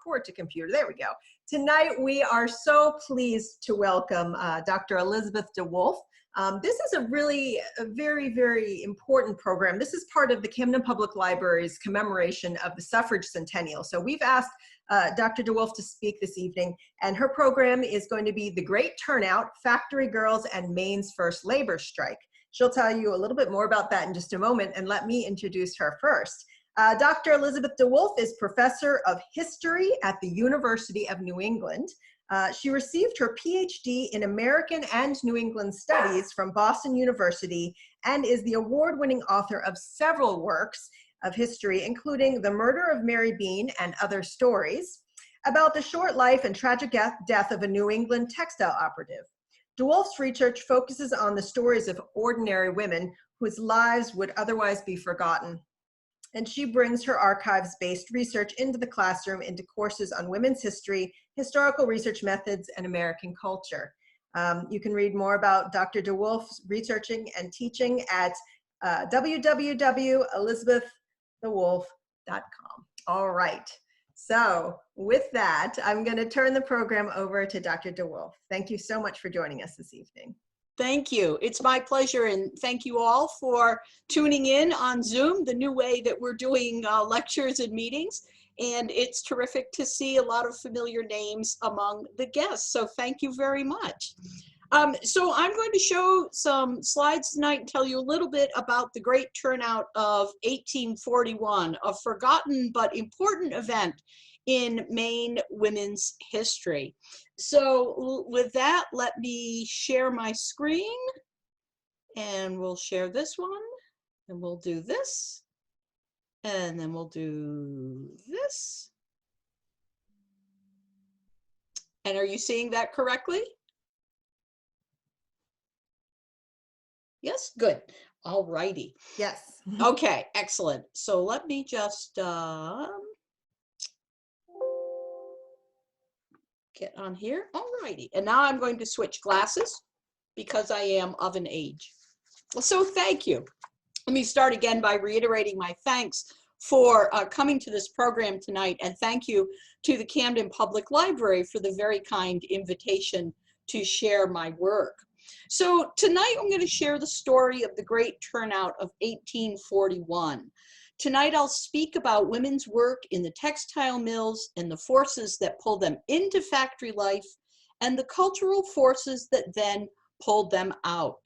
record to computer. There we go. Tonight, we are so pleased to welcome Dr. Elizabeth DeWolfe. This is a very, very important program. This is part of the Camden Public Library's commemoration of the Suffrage Centennial. So we've asked Dr. DeWolfe to speak this evening, and her program is going to be The Great Turnout, Factory Girls and Maine's First Labor Strike. She'll tell you a little bit more about that in just a moment, and let me introduce her first. Dr. Elizabeth DeWolfe is Professor of History at the University of New England. She received her PhD in American and New England Studies from Boston University and is the award-winning author of several works of history, including The Murder of Mary Bean and Other Stories, about the short life and tragic death of a New England textile operative. DeWolfe's research focuses on the stories of ordinary women whose lives would otherwise be forgotten. And she brings her archives-based research into the classroom, into courses on women's history, historical research methods, and American culture. You can read more about Dr. DeWolfe's researching and teaching at www.elizabeththewolfe.com. All right, so with that, I'm going to turn the program over to Dr. DeWolfe. Thank you so much for joining us this evening. Thank you. It's my pleasure, and thank you all for tuning in on Zoom, the new way that we're doing lectures and meetings. And it's terrific to see a lot of familiar names among the guests. So thank you very much. So I'm going to show some slides tonight and tell you a little bit about the Great Turnout of 1841, a forgotten but important event in Maine women's history. So with that, let me share my screen, and we'll share this one, and we'll do this, and then we'll do this. And are you seeing that correctly? Yes, good. All righty. Yes. Okay, excellent. So let me just get on here. All righty. And now I'm going to switch glasses because I am of an age. So thank you. Let me start again by reiterating my thanks for coming to this program tonight, and thank you to the Camden Public Library for the very kind invitation to share my work. So tonight I'm going to share the story of the Great Turnout of 1841. Tonight I'll speak about women's work in the textile mills and the forces that pulled them into factory life and the cultural forces that then pulled them out.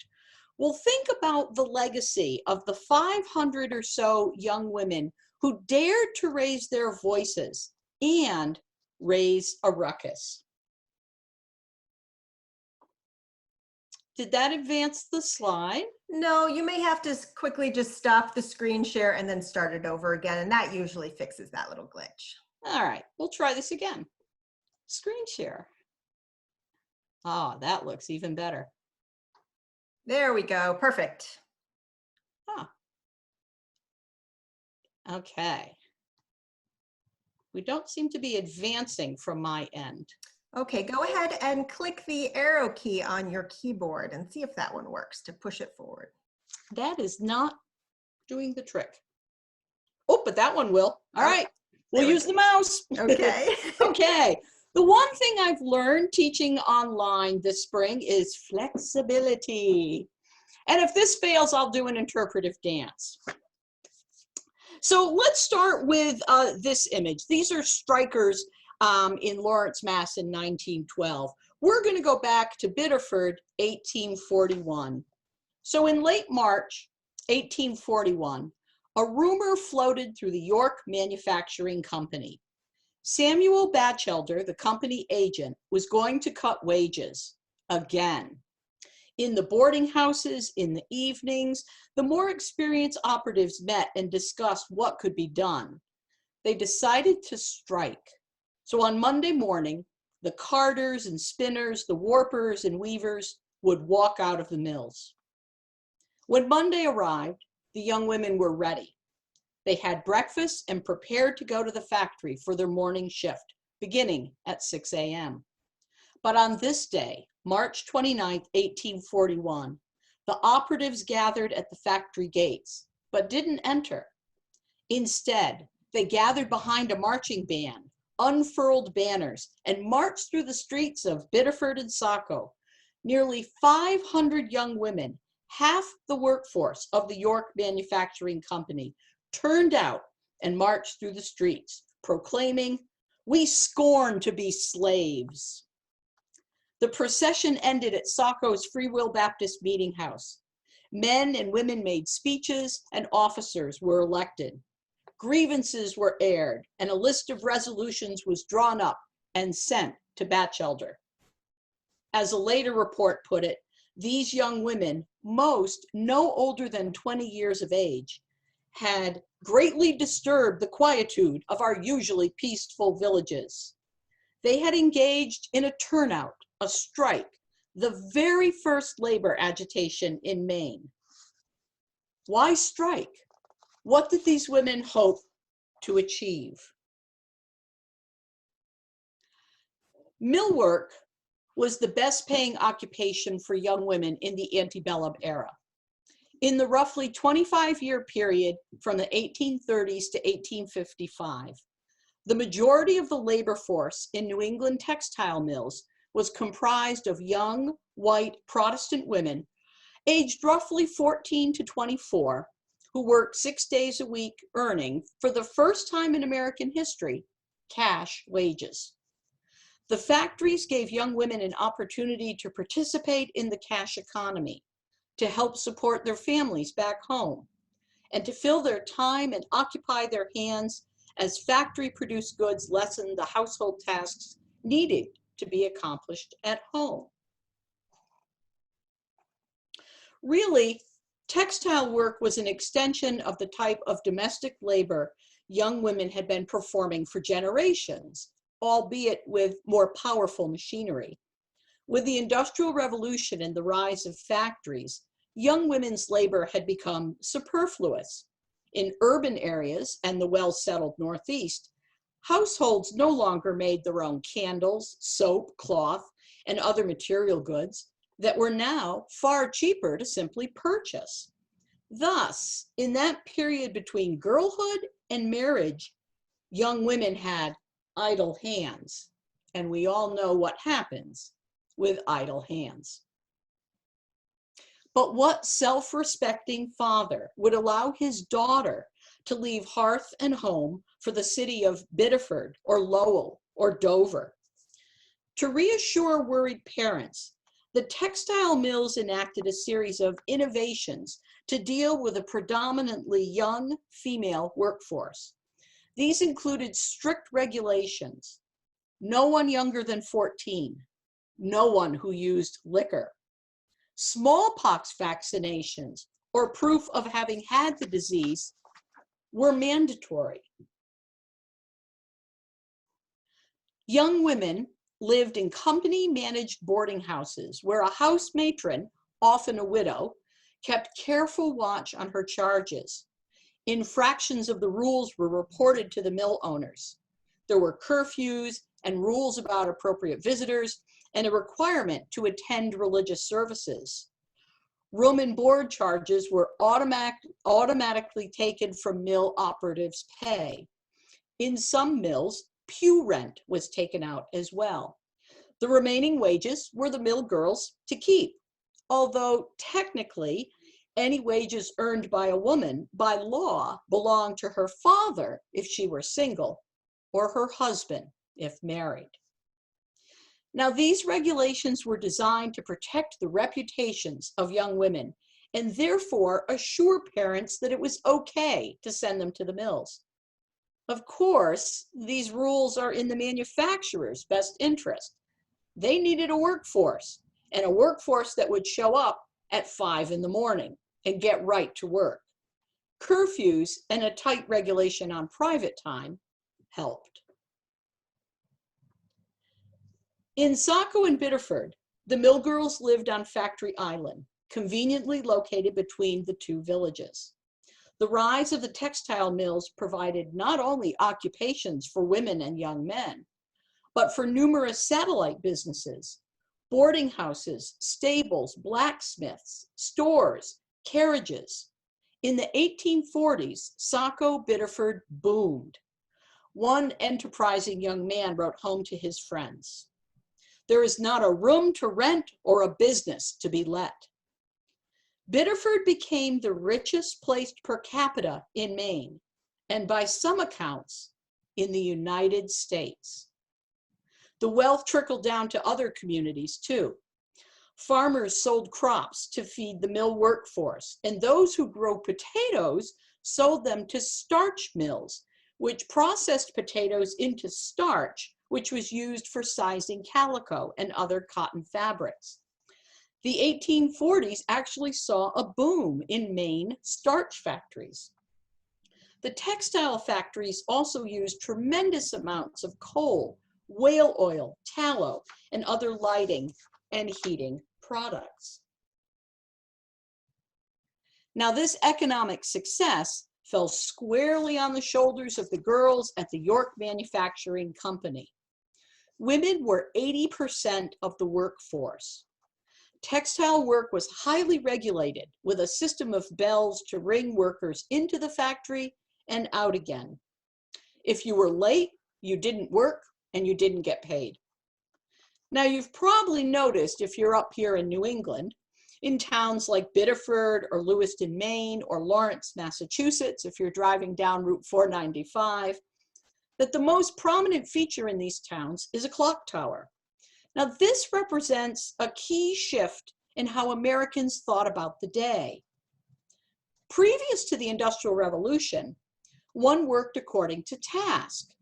We'll think about the legacy of the 500 or so young women who dared to raise their voices and raise a ruckus. Did that advance the slide? No, you may have to quickly just stop the screen share and then start it over again, and that usually fixes that little glitch. All right, we'll try this again. Screen share. Ah, that looks even better. There we go, perfect. Ah. Okay. We don't seem to be advancing from my end. Okay, go ahead and click the arrow key on your keyboard and see if that one works to push it forward. That is not doing the trick. Oh, but that one will. All right, we'll use the mouse. Okay. Okay. The one thing I've learned teaching online this spring is flexibility. And if this fails, I'll do an interpretive dance. So let's start with this image. These are strikers in Lawrence, Mass. In 1912. We're going to go back to Biddeford, 1841. So in late March, 1841, a rumor floated through the York Manufacturing Company. Samuel Batchelder, the company agent, was going to cut wages again. In the boarding houses, in the evenings, the more experienced operatives met and discussed what could be done. They decided to strike. So on Monday morning, the carders and spinners, the warpers and weavers would walk out of the mills. When Monday arrived, the young women were ready. They had breakfast and prepared to go to the factory for their morning shift, beginning at 6 a.m. But on this day, March 29, 1841, the operatives gathered at the factory gates, but didn't enter. Instead, they gathered behind a marching band unfurled banners, and marched through the streets of Biddeford and Saco. Nearly 500 young women, half the workforce of the York Manufacturing Company, turned out and marched through the streets, proclaiming, "We scorn to be slaves." The procession ended at Saco's Free Will Baptist Meeting House. Men and women made speeches, and officers were elected. Grievances were aired, and a list of resolutions was drawn up and sent to Batchelder. As a later report put it, these young women, most no older than 20 years of age, had greatly disturbed the quietude of our usually peaceful villages. They had engaged in a turnout, a strike, the very first labor agitation in Maine. Why strike? What did these women hope to achieve? Mill work was the best paying occupation for young women in the antebellum era. In the roughly 25-year period from the 1830s to 1855, the majority of the labor force in New England textile mills was comprised of young, white Protestant women aged roughly 14 to 24 who worked 6 days a week, earning, for the first time in American history, cash wages. The factories gave young women an opportunity to participate in the cash economy, to help support their families back home, and to fill their time and occupy their hands as factory-produced goods lessened the household tasks needed to be accomplished at home. Really, textile work was an extension of the type of domestic labor young women had been performing for generations, albeit with more powerful machinery. With the Industrial Revolution and the rise of factories, young women's labor had become superfluous. In urban areas and the well-settled Northeast, households no longer made their own candles, soap, cloth, and other material goods that were now far cheaper to simply purchase. Thus, in that period between girlhood and marriage, young women had idle hands, and we all know what happens with idle hands. But what self-respecting father would allow his daughter to leave hearth and home for the city of Biddeford or Lowell or Dover? To reassure worried parents, the textile mills enacted a series of innovations to deal with a predominantly young female workforce. These included strict regulations: no one younger than 14, no one who used liquor, smallpox vaccinations or proof of having had the disease were mandatory. Young women lived in company-managed boarding houses where a house matron, often a widow, kept careful watch on her charges. Infractions of the rules were reported to the mill owners. There were curfews and rules about appropriate visitors and a requirement to attend religious services. Room and board charges were automatically taken from mill operatives' pay. In some mills, pew rent was taken out as well. The remaining wages were the mill girls to keep, although technically any wages earned by a woman by law belonged to her father if she were single, or her husband if married. Now, these regulations were designed to protect the reputations of young women and therefore assure parents that it was okay to send them to the mills. Of course, these rules are in the manufacturer's best interest. They needed a workforce, and a workforce that would show up at 5 in the morning and get right to work. Curfews and a tight regulation on private time helped. In Saco and Biddeford, the mill girls lived on Factory Island, conveniently located between the two villages. The rise of the textile mills provided not only occupations for women and young men, but for numerous satellite businesses, boarding houses, stables, blacksmiths, stores, carriages. In the 1840s, Saco Biddeford boomed. One enterprising young man wrote home to his friends, "There is not a room to rent or a business to be let." Biddeford became the richest place per capita in Maine, and by some accounts, in the United States. The wealth trickled down to other communities too. Farmers sold crops to feed the mill workforce, and those who grow potatoes sold them to starch mills, which processed potatoes into starch, which was used for sizing calico and other cotton fabrics. The 1840s actually saw a boom in Maine starch factories. The textile factories also used tremendous amounts of coal, whale oil, tallow, and other lighting and heating products. Now, this economic success fell squarely on the shoulders of the girls at the York Manufacturing Company. Women were 80% of the workforce. Textile work was highly regulated, with a system of bells to ring workers into the factory and out again. If you were late, you didn't work and you didn't get paid. Now, you've probably noticed, if you're up here in New England, in towns like Biddeford or Lewiston, Maine, or Lawrence, Massachusetts, if you're driving down Route 495, that the most prominent feature in these towns is a clock tower. Now, this represents a key shift in how Americans thought about the day. Previous to the Industrial Revolution, one worked according to task.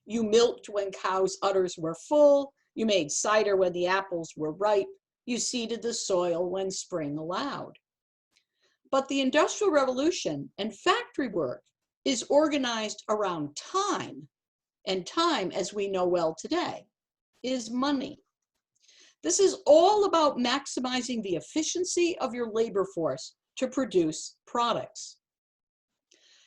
You milked when cows' udders were full, you made cider when the apples were ripe, you seeded the soil when spring allowed. But the Industrial Revolution and factory work is organized around time, and time, as we know well today, is money. This is all about maximizing the efficiency of your labor force to produce products.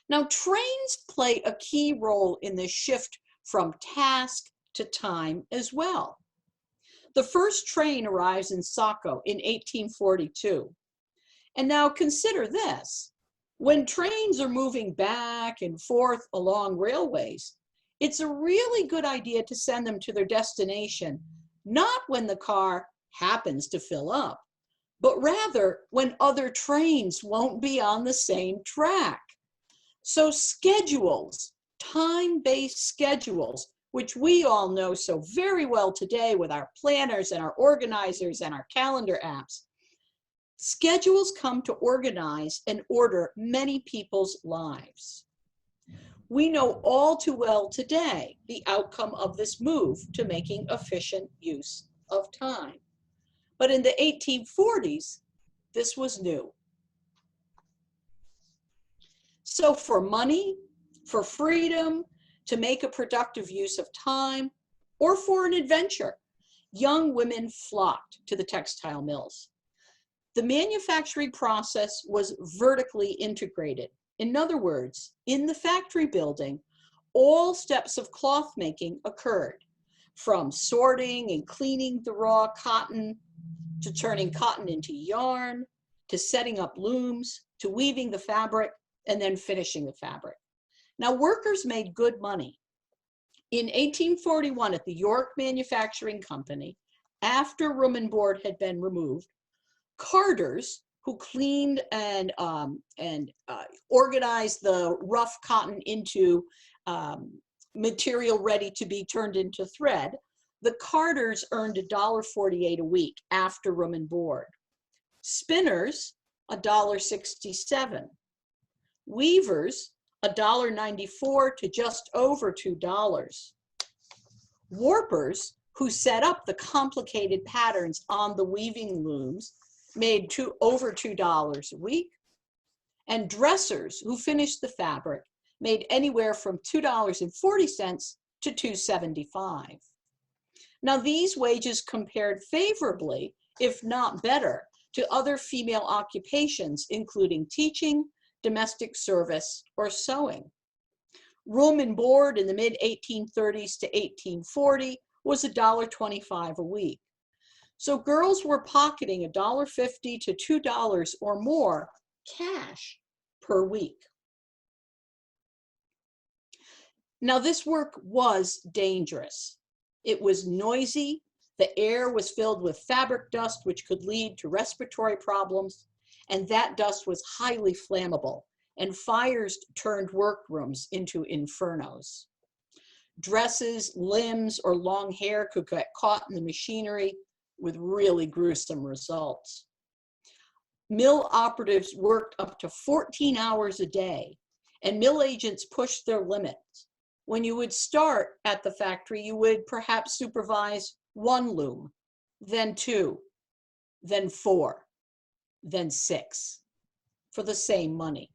Now, trains play a key role in this shift from task to time as well. The first train arrives in Saco in 1842. And now consider this. When trains are moving back and forth along railways, it's a really good idea to send them to their destination, not when the car happens to fill up, but rather when other trains won't be on the same track. So schedules, time-based schedules, which we all know so very well today with our planners and our organizers and our calendar apps, schedules come to organize and order many people's lives. We know all too well today the outcome of this move to making efficient use of time. But in the 1840s, this was new. So for money, for freedom, to make a productive use of time, or for an adventure, young women flocked to the textile mills. The manufacturing process was vertically integrated. In other words, in the factory building, all steps of cloth making occurred, from sorting and cleaning the raw cotton, to turning cotton into yarn, to setting up looms, to weaving the fabric, and then finishing the fabric. Now, workers made good money. In 1841, at the York Manufacturing Company, after room and board had been removed, carders who cleaned and organized the rough cotton into material ready to be turned into thread, the carders earned $1.48 a week after room and board. Spinners, $1.67. Weavers, $1.94 to just over $2. Warpers, who set up the complicated patterns on the weaving looms, made over $2 a week. And dressers, who finished the fabric, made anywhere from $2.40 to $2.75. Now, these wages compared favorably, if not better, to other female occupations, including teaching, domestic service, or sewing. Room and board in the mid-1830s to 1840 was $1.25 a week. So girls were pocketing $1.50 to $2 or more cash per week. Now, this work was dangerous. It was noisy. The air was filled with fabric dust, which could lead to respiratory problems. And that dust was highly flammable. And fires turned workrooms into infernos. Dresses, limbs, or long hair could get caught in the machinery with really gruesome results. Mill operatives worked up to 14 hours a day, and mill agents pushed their limits. When you would start at the factory, you would perhaps supervise 1 loom, then 2, then 4, then 6, for the same money.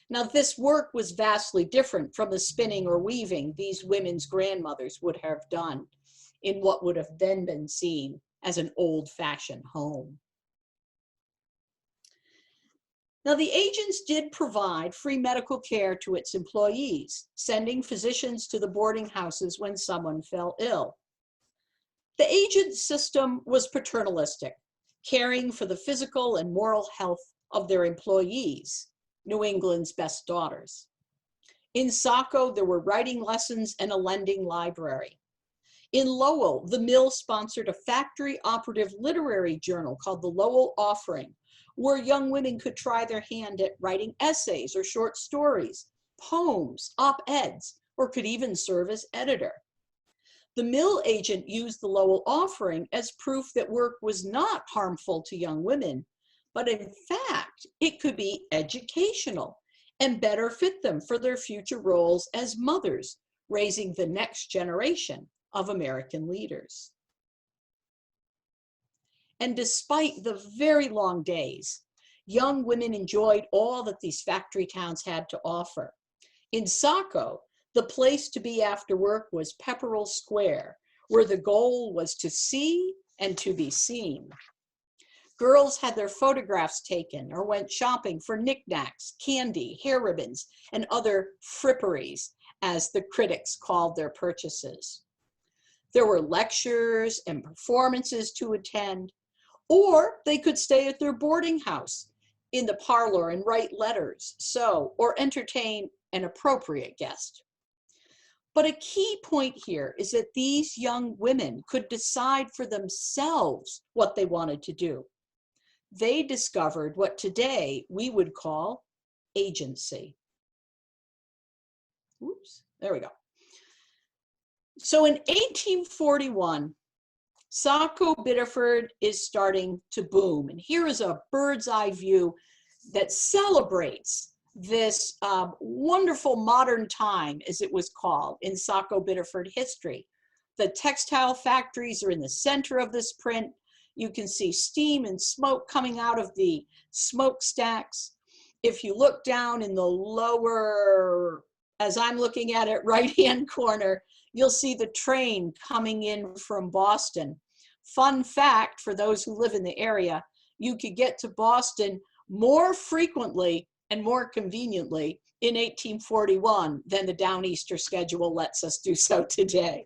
Now, this work was vastly different from the spinning or weaving these women's grandmothers would have done in what would have then been seen as an old-fashioned home. Now, the agents did provide free medical care to its employees, sending physicians to the boarding houses when someone fell ill. The agent system was paternalistic, caring for the physical and moral health of their employees, New England's best daughters. In Saco, there were writing lessons and a lending library. In Lowell, the mill sponsored a factory operative literary journal called the Lowell Offering, where young women could try their hand at writing essays or short stories, poems, op-eds, or could even serve as editor. The mill agent used the Lowell Offering as proof that work was not harmful to young women, but in fact, it could be educational and better fit them for their future roles as mothers, raising the next generation of American leaders. And despite the very long days, young women enjoyed all that these factory towns had to offer. In Saco, the place to be after work was Pepperell Square, where the goal was to see and to be seen. Girls had their photographs taken or went shopping for knickknacks, candy, hair ribbons, and other fripperies, as the critics called their purchases. There were lectures and performances to attend, or they could stay at their boarding house in the parlor and write letters, sew, or entertain an appropriate guest. But a key point here is that these young women could decide for themselves what they wanted to do. They discovered what today we would call agency. Oops, there we go. So in 1841, Saco Biddeford is starting to boom. And here is a bird's eye view that celebrates this wonderful modern time, as it was called, in Saco Biddeford history. The textile factories are in the center of this print. You can see steam and smoke coming out of the smokestacks. If you look down in the lower, as I'm looking at it, right-hand corner, you'll see the train coming in from Boston. Fun fact for those who live in the area, you could get to Boston more frequently and more conveniently in 1841 than the Downeaster schedule lets us do so today.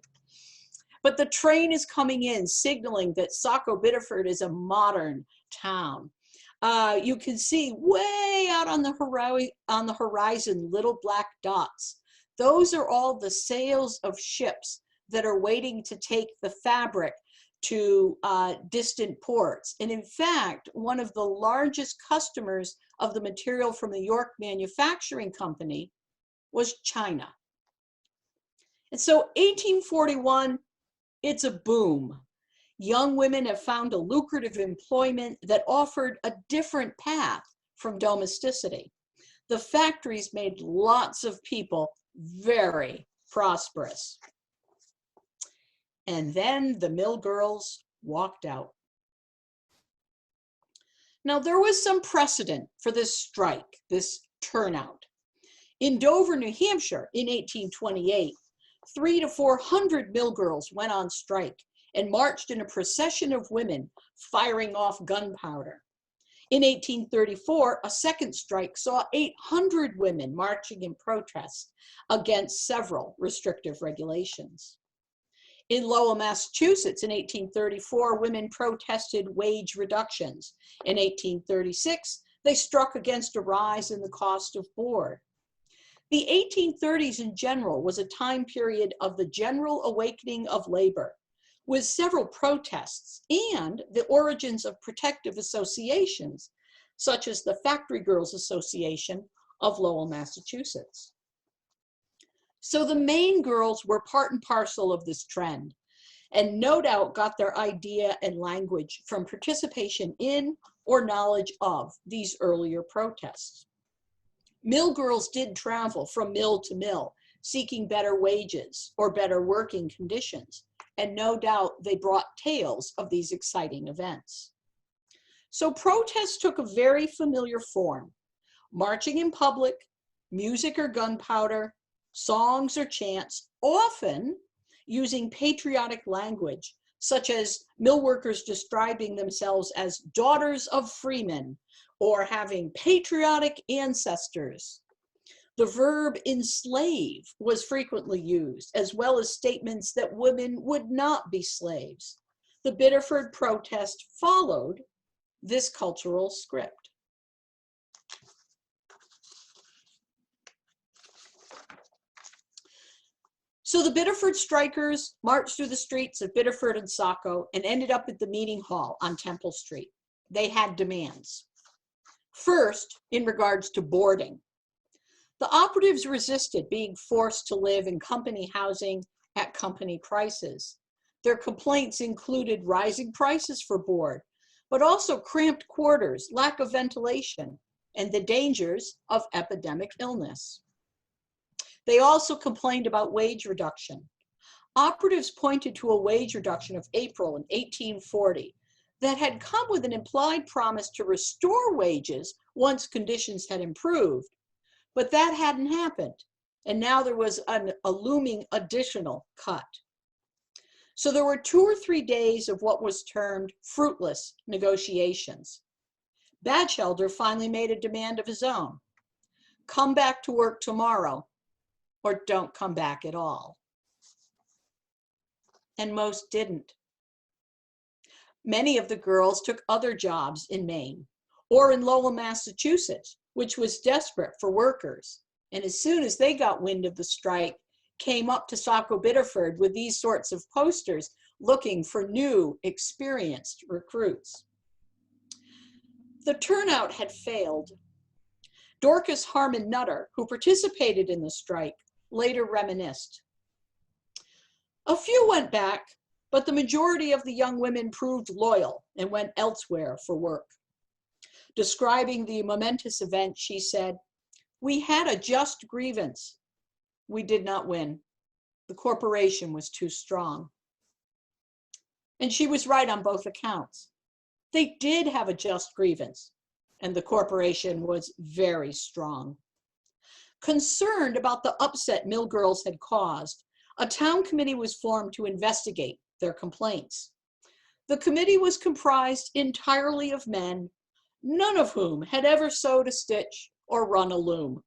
But the train is coming in, signaling that Saco Biddeford is a modern town. You can see way out on the horizon little black dots. Those are all the sails of ships that are waiting to take the fabric to distant ports. And in fact, one of the largest customers of the material from the York Manufacturing Company was China. And so 1841, it's a boom. Young women have found a lucrative employment that offered a different path from domesticity. The factories made lots of people very prosperous. And then the mill girls walked out. Now, there was some precedent for this strike, this turnout. In Dover, New Hampshire, in 1828, 300 to 400 mill girls went on strike and marched in a procession of women firing off gunpowder. In 1834, a second strike saw 800 women marching in protest against several restrictive regulations. In Lowell, Massachusetts, in 1834, women protested wage reductions. In 1836, they struck against a rise in the cost of board. The 1830s in general was a time period of the general awakening of labor, with several protests and the origins of protective associations, such as the Factory Girls Association of Lowell, Massachusetts. So the Maine girls were part and parcel of this trend, and no doubt got their idea and language from participation in or knowledge of these earlier protests. Mill girls did travel from mill to mill, seeking better wages or better working conditions, and no doubt they brought tales of these exciting events. So protests took a very familiar form: marching in public, music or gunpowder, songs or chants, often using patriotic language, such as mill workers describing themselves as daughters of freemen or having patriotic ancestors. The verb enslave was frequently used, as well as statements that women would not be slaves. The Biddeford protest followed this cultural script. So the Biddeford strikers marched through the streets of Biddeford and Saco and ended up at the meeting hall on Temple Street. They had demands. First, in regards to boarding. The operatives resisted being forced to live in company housing at company prices. Their complaints included rising prices for board, but also cramped quarters, lack of ventilation, and the dangers of epidemic illness. They also complained about wage reduction. Operatives pointed to a wage reduction of April in 1840 that had come with an implied promise to restore wages once conditions had improved, but that hadn't happened, and now there was a looming additional cut. So there were 2 or 3 days of what was termed fruitless negotiations. Batchelder finally made a demand of his own: come back to work tomorrow, or don't come back at all. And most didn't. Many of the girls took other jobs in Maine or in Lowell, Massachusetts, which was desperate for workers. And as soon as they got wind of the strike, came up to Saco Biddeford with these sorts of posters looking for new, experienced recruits. The turnout had failed. Dorcas Harmon Nutter, who participated in the strike, later reminisced. A few went back, but the majority of the young women proved loyal and went elsewhere for work. Describing the momentous event, she said, "We had a just grievance. We did not win. The corporation was too strong." And she was right on both accounts. They did have a just grievance, and the corporation was very strong. Concerned about the upset mill girls had caused, a town committee was formed to investigate their complaints. The committee was comprised entirely of men, none of whom had ever sewed a stitch or run a loom.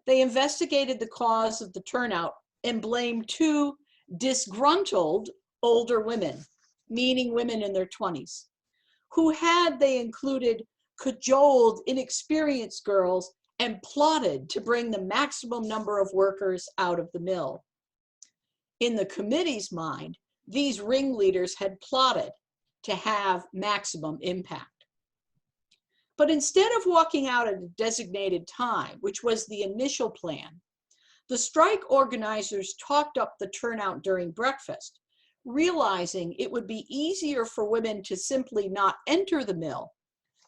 They investigated the cause of the turnout and blamed 2 disgruntled older women, meaning women in their 20s, who had, they included, cajoled inexperienced girls and plotted to bring the maximum number of workers out of the mill. In the committee's mind, these ringleaders had plotted to have maximum impact. But instead of walking out at a designated time, which was the initial plan, the strike organizers talked up the turnout during breakfast, realizing it would be easier for women to simply not enter the mill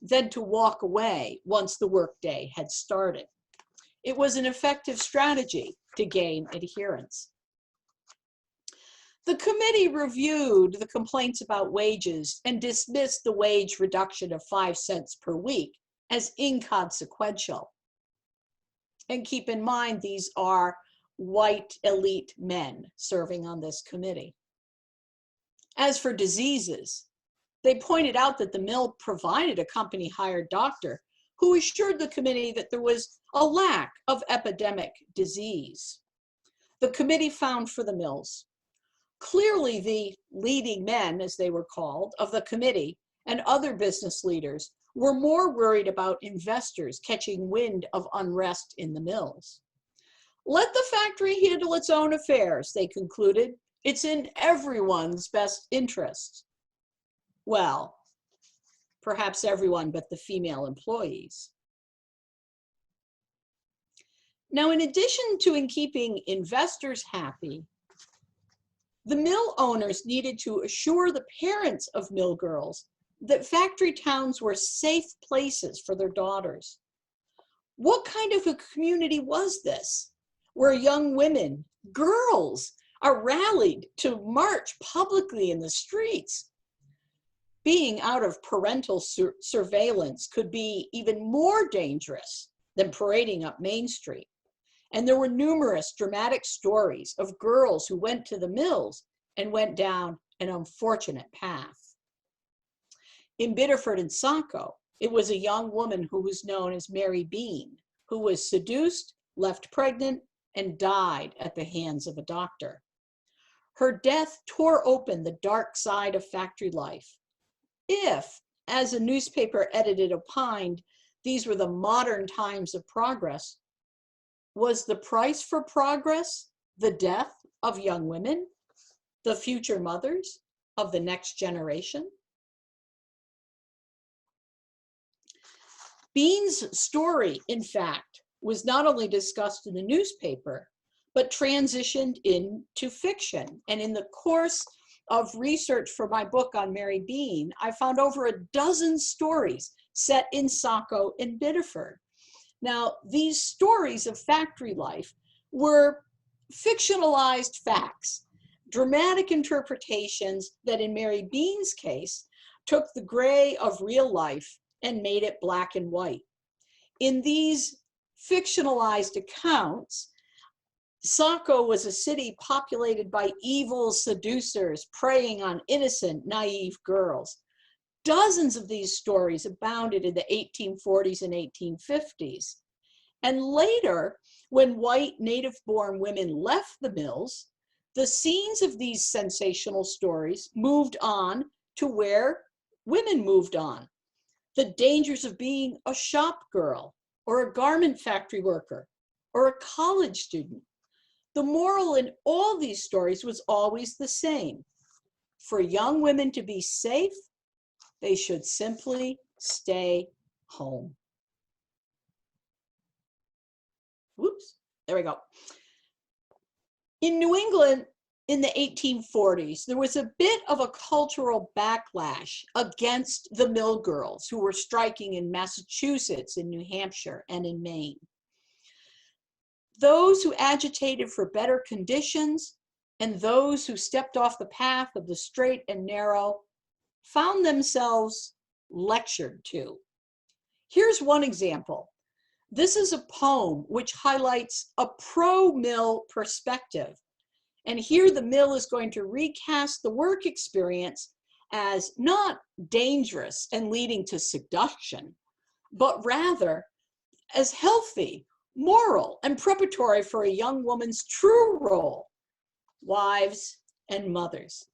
than to walk away once the workday had started. It was an effective strategy to gain adherence. The committee reviewed the complaints about wages and dismissed the wage reduction of 5 cents per week as inconsequential. And keep in mind, these are white elite men serving on this committee. As for diseases, they pointed out that the mill provided a company-hired doctor who assured the committee that there was a lack of epidemic disease. The committee found for the mills. Clearly, the leading men, as they were called, of the committee and other business leaders were more worried about investors catching wind of unrest in the mills. Let the factory handle its own affairs, they concluded. It's in everyone's best interest. Well, perhaps everyone but the female employees. Now, in addition to in keeping investors happy, the mill owners needed to assure the parents of mill girls that factory towns were safe places for their daughters. What kind of a community was this, where young women, girls, are rallied to march publicly in the streets? Being out of parental surveillance could be even more dangerous than parading up Main Street. And there were numerous dramatic stories of girls who went to the mills and went down an unfortunate path. In Biddeford and Saco, it was a young woman who was known as Mary Bean, who was seduced, left pregnant, and died at the hands of a doctor. Her death tore open the dark side of factory life. If, as a newspaper editor opined, these were the modern times of progress, was the price for progress the death of young women, the future mothers of the next generation? Bean's story, in fact, was not only discussed in the newspaper, but transitioned into fiction. And in the course of research for my book on Mary Bean, I found over a dozen stories set in Saco and Biddeford. Now, these stories of factory life were fictionalized facts, dramatic interpretations that in Mary Bean's case took the gray of real life and made it black and white. In these fictionalized accounts, Saco was a city populated by evil seducers preying on innocent, naive girls. Dozens of these stories abounded in the 1840s and 1850s. And later, when white native-born women left the mills, the scenes of these sensational stories moved on to where women moved on. The dangers of being a shop girl, or a garment factory worker, or a college student. The moral in all these stories was always the same. For young women to be safe, they should simply stay home. Whoops, there we go. In New England in the 1840s, there was a bit of a cultural backlash against the mill girls who were striking in Massachusetts, in New Hampshire, and in Maine. Those who agitated for better conditions and those who stepped off the path of the straight and narrow found themselves lectured to. Here's one example. This is a poem which highlights a pro-mill perspective. And here the mill is going to recast the work experience as not dangerous and leading to seduction, but rather as healthy, moral, and preparatory for a young woman's true role, wives and mothers.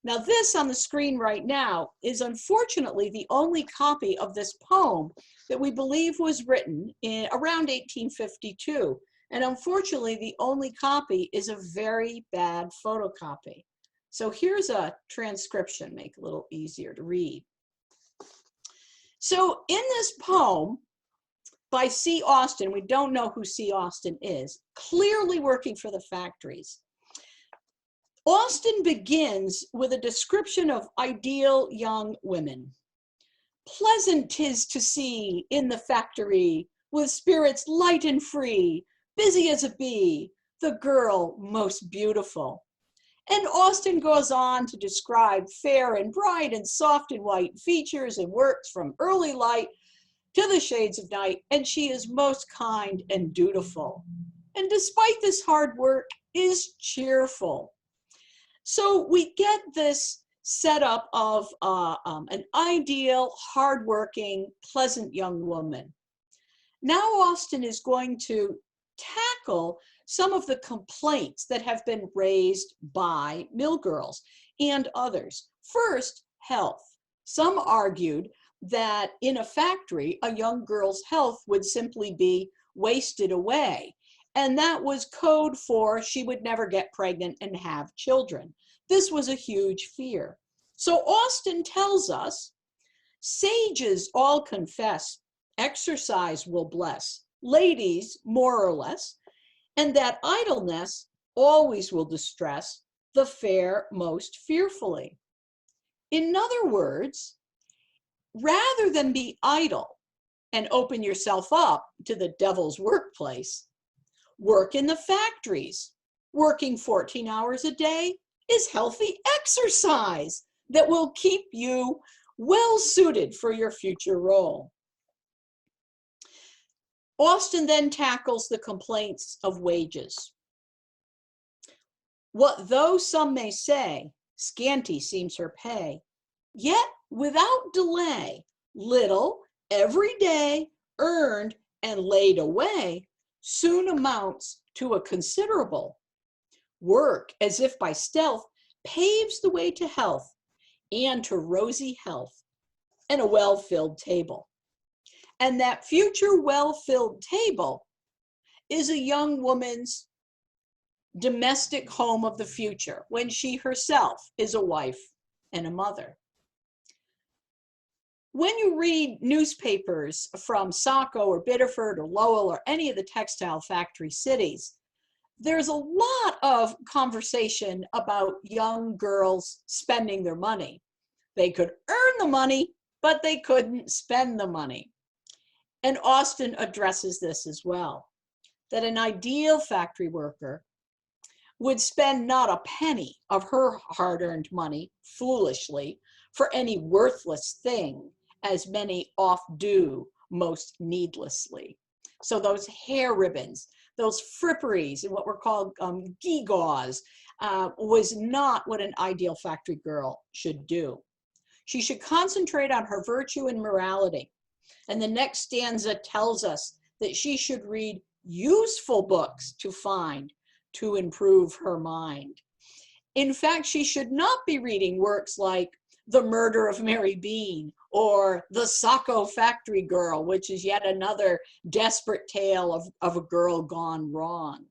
Now this on the screen right now is unfortunately the only copy of this poem that we believe was written in around 1852. And unfortunately, the only copy is a very bad photocopy. So here's a transcription, make it a little easier to read. So in this poem by C. Austin, we don't know who C. Austin is, clearly working for the factories. Austin begins with a description of ideal young women. Pleasant 'tis to see in the factory, with spirits light and free, busy as a bee, the girl most beautiful. And Austin goes on to describe fair and bright and soft and white features and works from early light to the shades of night, and she is most kind and dutiful. And despite this hard work, is cheerful. So we get this setup of an ideal, hardworking, pleasant young woman. Now Austin is going to tackle some of the complaints that have been raised by mill girls and others. First, health. Some argued that in a factory, a young girl's health would simply be wasted away. And that was code for she would never get pregnant and have children. This was a huge fear. So Austen tells us, sages all confess, exercise will bless, ladies more or less, and that idleness always will distress the fair most fearfully. In other words, rather than be idle and open yourself up to the devil's workplace, work in the factories. Working 14 hours a day is healthy exercise that will keep you well suited for your future role. Austen then tackles the complaints of wages. What though some may say, scanty seems her pay, yet without delay, little every day earned and laid away soon amounts to a considerable. Work, as if by stealth, paves the way to health and to rosy health and a well-filled table. And that future well-filled table is a young woman's domestic home of the future when she herself is a wife and a mother. When you read newspapers from Saco or Biddeford or Lowell or any of the textile factory cities, there's a lot of conversation about young girls spending their money. They could earn the money, but they couldn't spend the money. And Austen addresses this as well, that an ideal factory worker would spend not a penny of her hard-earned money foolishly for any worthless thing, as many oft do most needlessly. So those hair ribbons, those fripperies, and what were called gewgaws, was not what an ideal factory girl should do. She should concentrate on her virtue and morality. And the next stanza tells us that she should read useful books to improve her mind. In fact, she should not be reading works like The Murder of Mary Bean or The Saco Factory Girl, which is yet another desperate tale of a girl gone wrong.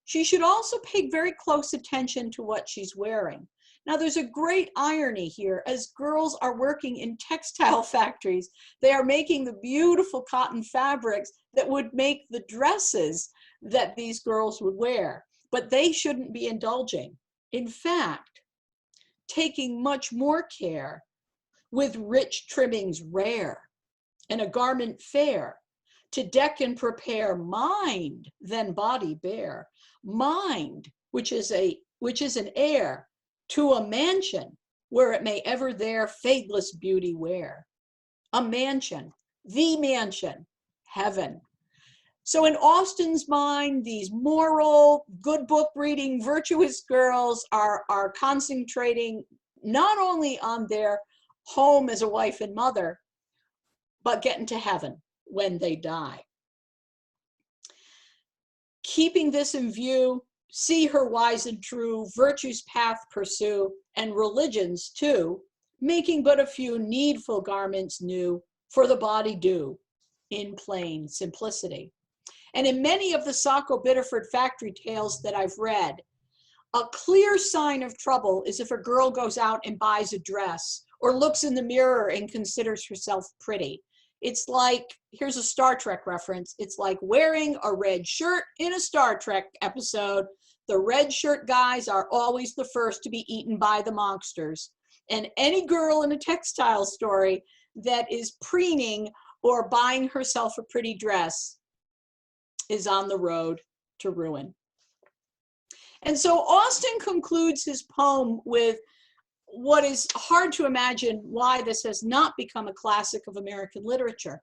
She should also pay very close attention to what she's wearing. Now, there's a great irony here. As girls are working in textile factories, they are making the beautiful cotton fabrics that would make the dresses that these girls would wear, but they shouldn't be indulging. In fact, taking much more care with rich trimmings rare and a garment fair to deck and prepare mind than body bare. Mind, which is an heir to a mansion where it may ever there fadeless beauty wear. A mansion, the mansion, heaven. So in Austen's mind, these moral, good book reading, virtuous girls are concentrating not only on their home as a wife and mother, but getting to heaven when they die. Keeping this in view, see her wise and true, virtue's path pursue, and religions too, making but a few needful garments new for the body due, in plain simplicity. And in many of the Saco Biddeford factory tales that I've read, a clear sign of trouble is if a girl goes out and buys a dress or looks in the mirror and considers herself pretty. It's like, here's a Star Trek reference, it's like wearing a red shirt in a Star Trek episode. The red shirt guys are always the first to be eaten by the monsters. And any girl in a textile story that is preening or buying herself a pretty dress is on the road to ruin. And so Austen concludes his poem with what is hard to imagine why this has not become a classic of American literature.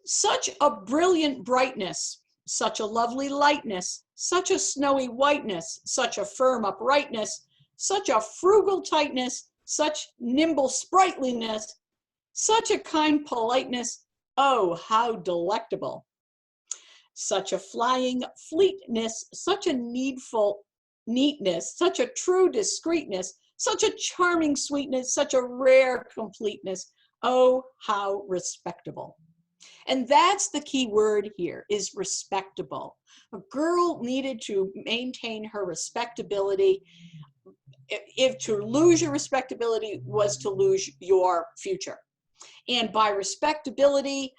Such a brilliant brightness, such a lovely lightness, such a snowy whiteness, such a firm uprightness, such a frugal tightness, such nimble sprightliness, such a kind politeness, oh, how delectable. Such a flying fleetness, such a needful neatness, such a true discreetness, such a charming sweetness, such a rare completeness, oh, how respectable. And that's the key word here, is respectable. A girl needed to maintain her respectability. If to lose your respectability was to lose your future. And by respectability,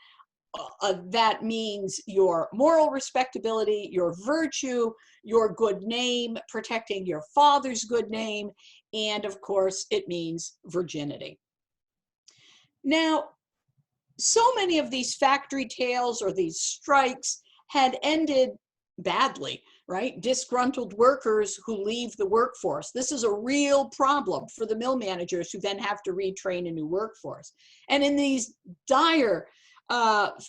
that means your moral respectability, your virtue, your good name, protecting your father's good name, and of course, it means virginity. Now, so many of these factory tales or these strikes had ended badly, right? Disgruntled workers who leave the workforce. This is a real problem for the mill managers who then have to retrain a new workforce. And in these dire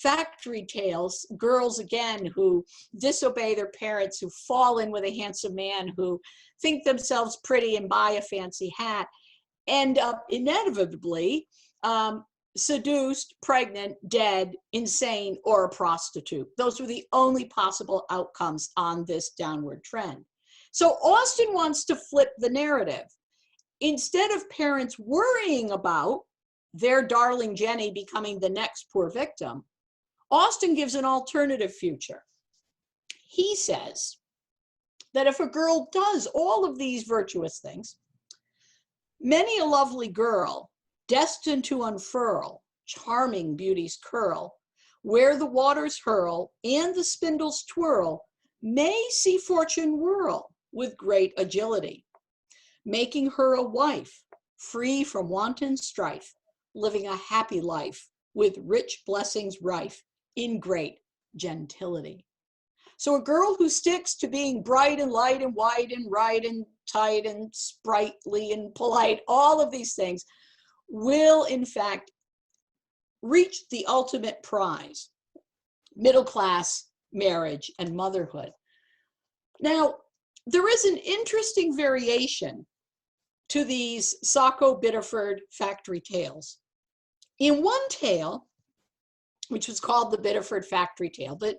factory tales, girls again who disobey their parents, who fall in with a handsome man, who think themselves pretty and buy a fancy hat, end up inevitably seduced, pregnant, dead, insane, or a prostitute. Those were the only possible outcomes on this downward trend. So Austen wants to flip the narrative. Instead of parents worrying about their darling Jenny becoming the next poor victim, Austen gives an alternative future. He says that if a girl does all of these virtuous things, many a lovely girl destined to unfurl charming beauty's curl, where the waters hurl and the spindles twirl, may see fortune whirl with great agility, making her a wife free from wanton strife, living a happy life with rich blessings rife in great gentility. So a girl who sticks to being bright and light and white and right and tight and sprightly and polite, all of these things, will in fact reach the ultimate prize, middle class marriage and motherhood. Now, there is an interesting variation to these Saco Biddeford factory tales. In one tale, which was called the Biddeford Factory Tale, the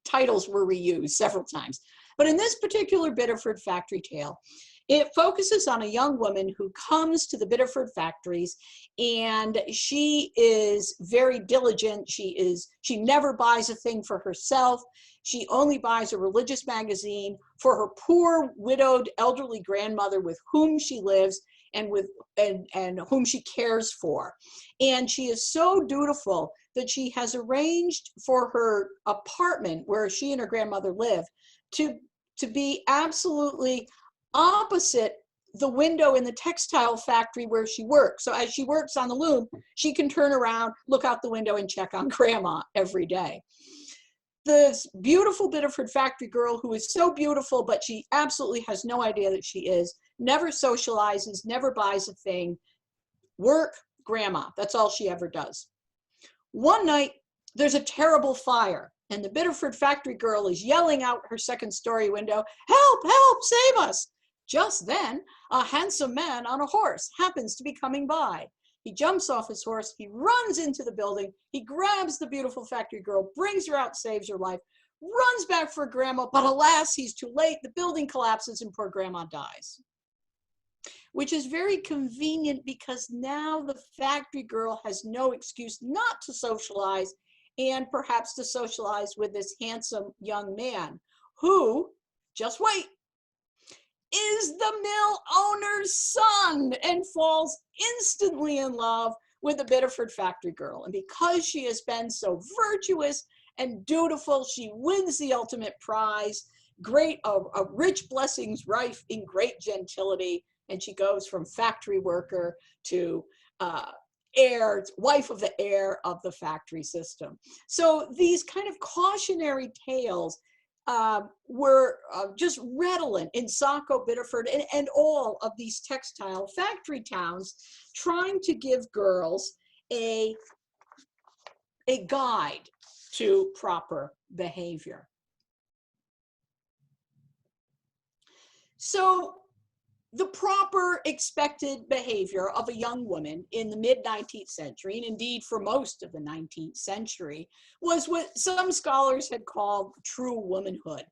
titles were reused several times, but in this particular Biddeford Factory Tale, it focuses on a young woman who comes to the Biddeford factories, and she is very diligent. She never buys a thing for herself. She only buys a religious magazine for her poor, widowed, elderly grandmother with whom she lives and whom she cares for. And she is so dutiful that she has arranged for her apartment where she and her grandmother live to be absolutely opposite the window in the textile factory where she works. So as she works on the loom, she can turn around, look out the window, and check on grandma every day. This beautiful Biddeford factory girl, who is so beautiful, but she absolutely has no idea that she is, never socializes, never buys a thing, work, grandma, that's all she ever does. One night, there's a terrible fire, and the Biddeford factory girl is yelling out her second-story window, "Help, help, save us!" Just then, a handsome man on a horse happens to be coming by. He jumps off his horse, he runs into the building, he grabs the beautiful factory girl, brings her out, saves her life, runs back for grandma, but alas, he's too late. The building collapses and poor grandma dies. Which is very convenient because now the factory girl has no excuse not to socialize, and perhaps to socialize with this handsome young man who, just wait, is the mill owner's son, and falls instantly in love with the Biddeford factory girl. And because she has been so virtuous and dutiful, she wins the ultimate prize, rich blessings rife in great gentility, and she goes from factory worker to wife of the heir of the factory system. So these kind of cautionary tales were just redolent in Saco, Biddeford, and all of these textile factory towns, trying to give girls a guide to proper behavior. So the proper expected behavior of a young woman in the mid-19th century, and indeed for most of the 19th century, was what some scholars had called true womanhood,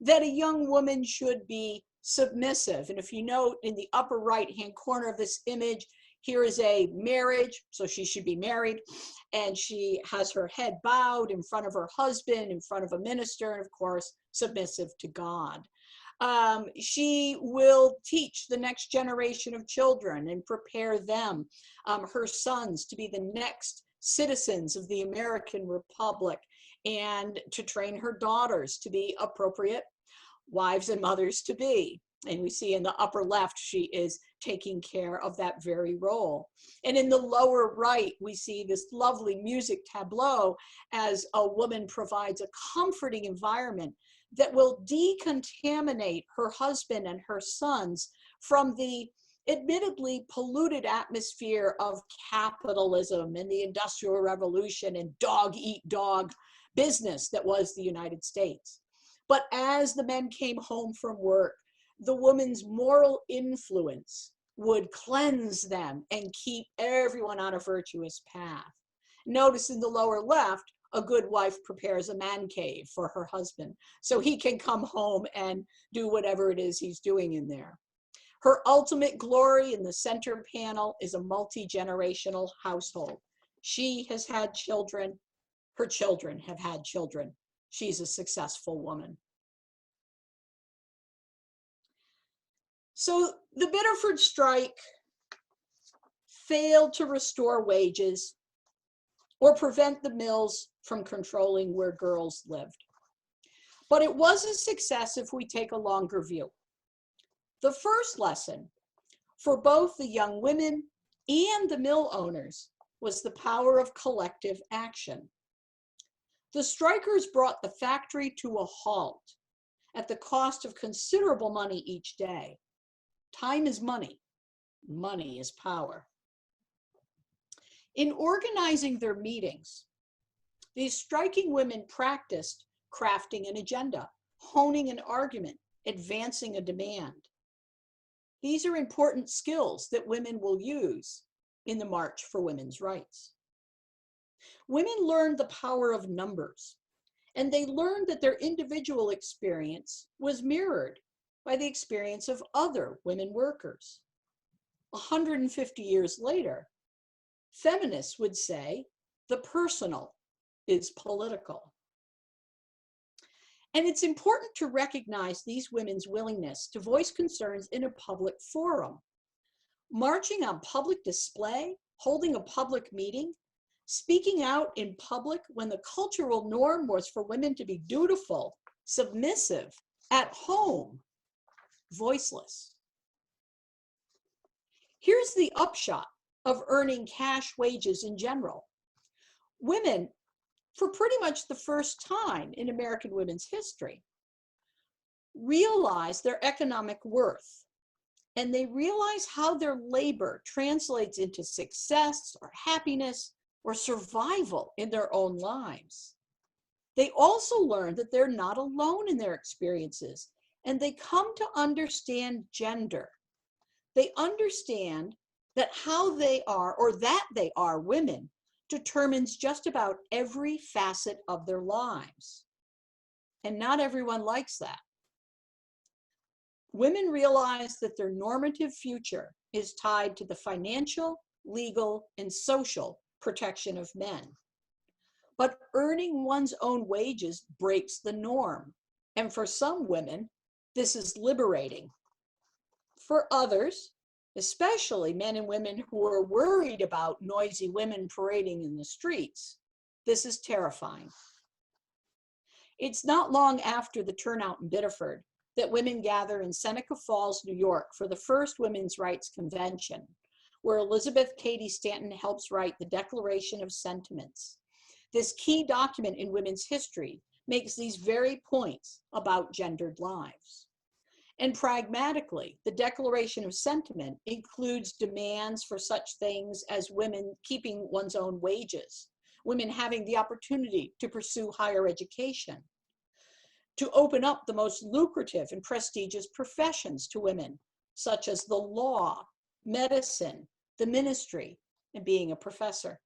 that a young woman should be submissive. And if you note in the upper right-hand corner of this image, Here is a marriage, so she should be married, and she has her head bowed in front of her husband, in front of a minister, and of course, submissive to God. She will teach the next generation of children and prepare them, her sons, to be the next citizens of the American Republic, and to train her daughters to be appropriate wives and mothers to be. And we see in the upper left, she is taking care of that very role. And in the lower right, we see this lovely music tableau as a woman provides a comforting environment that will decontaminate her husband and her sons from the admittedly polluted atmosphere of capitalism and the Industrial Revolution and dog-eat-dog business that was the United States. But as the men came home from work, the woman's moral influence would cleanse them and keep everyone on a virtuous path. Notice in the lower left, a good wife prepares a man cave for her husband so he can come home and do whatever it is he's doing in there. Her ultimate glory in the center panel is a multi-generational household. She has had children. Her children have had children. She's a successful woman. So the Biddeford strike failed to restore wages or prevent the mills from controlling where girls lived. But it was a success if we take a longer view. The first lesson for both the young women and the mill owners was the power of collective action. The strikers brought the factory to a halt at the cost of considerable money each day. Time is money. Money is power. In organizing their meetings, these striking women practiced crafting an agenda, honing an argument, advancing a demand. These are important skills that women will use in the March for Women's Rights. Women learned the power of numbers, and they learned that their individual experience was mirrored by the experience of other women workers. 150 years later, feminists would say the personal is political. And it's important to recognize these women's willingness to voice concerns in a public forum. Marching on public display, holding a public meeting, speaking out in public when the cultural norm was for women to be dutiful, submissive, at home, voiceless. Here's the upshot of earning cash wages in general. Women, for pretty much the first time in American women's history, realize their economic worth, and they realize how their labor translates into success or happiness or survival in their own lives. They also learn that they're not alone in their experiences, and they come to understand gender. They understand that how they are, or that they are women, determines just about every facet of their lives. And not everyone likes that. Women realize that their normative future is tied to the financial, legal, and social protection of men. But earning one's own wages breaks the norm. And for some women, this is liberating. For others, especially men and women who are worried about noisy women parading in the streets, this is terrifying. It's not long after the turnout in Biddeford that women gather in Seneca Falls, New York for the first Women's Rights Convention, where Elizabeth Cady Stanton helps write the Declaration of Sentiments. This key document in women's history makes these very points about gendered lives. And pragmatically, the Declaration of Sentiment includes demands for such things as women keeping one's own wages, women having the opportunity to pursue higher education, to open up the most lucrative and prestigious professions to women, such as the law, medicine, the ministry, and being a professor.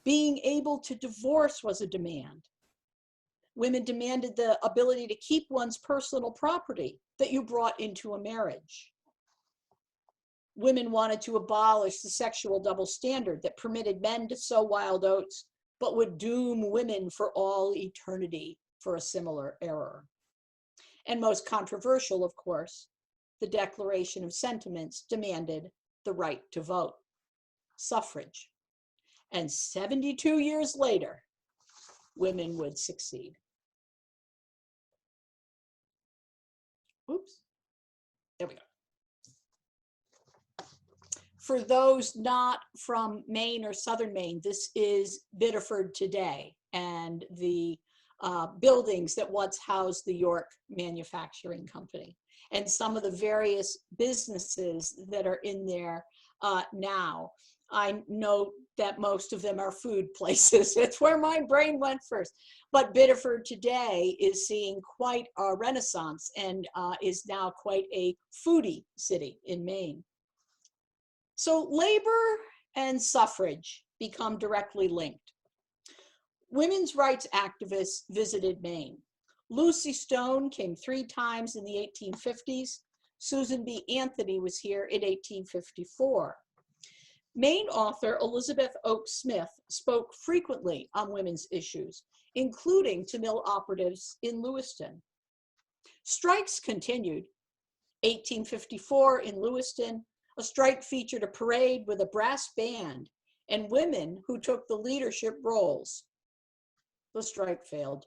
Being able to divorce was a demand. Women demanded the ability to keep one's personal property that you brought into a marriage. Women wanted to abolish the sexual double standard that permitted men to sow wild oats, but would doom women for all eternity for a similar error. And most controversial, of course, the Declaration of Sentiments demanded the right to vote, suffrage. And 72 years later, women would succeed. Oops, there we go. For those not from Maine or Southern Maine, this is Biddeford today and the buildings that once housed the York Manufacturing Company and some of the various businesses that are in there now. I know that most of them are food places. That's where my brain went first. But Biddeford today is seeing quite a renaissance and is now quite a foodie city in Maine. So labor and suffrage become directly linked. Women's rights activists visited Maine. Lucy Stone came 3 times in the 1850s. Susan B. Anthony was here in 1854. Maine author Elizabeth Oakes Smith spoke frequently on women's issues, including to mill operatives in Lewiston. Strikes continued. 1854 in Lewiston, a strike featured a parade with a brass band and women who took the leadership roles. The strike failed.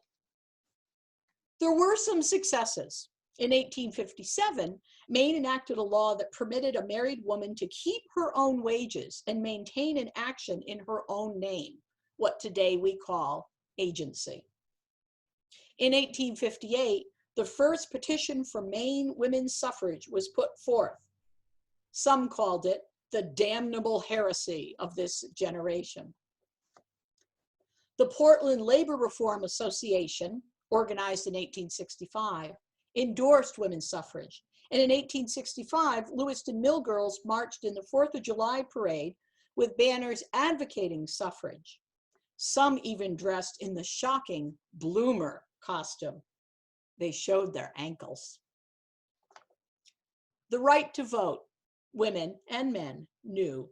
There were some successes. In 1857, Maine enacted a law that permitted a married woman to keep her own wages and maintain an action in her own name, what today we call agency. In 1858, the first petition for Maine women's suffrage was put forth. Some called it the damnable heresy of this generation. The Portland Labor Reform Association, organized in 1865, endorsed women's suffrage. And in 1865, Lewiston Mill girls marched in the 4th of July parade with banners advocating suffrage. Some even dressed in the shocking bloomer costume. They showed their ankles. The right to vote, women and men knew,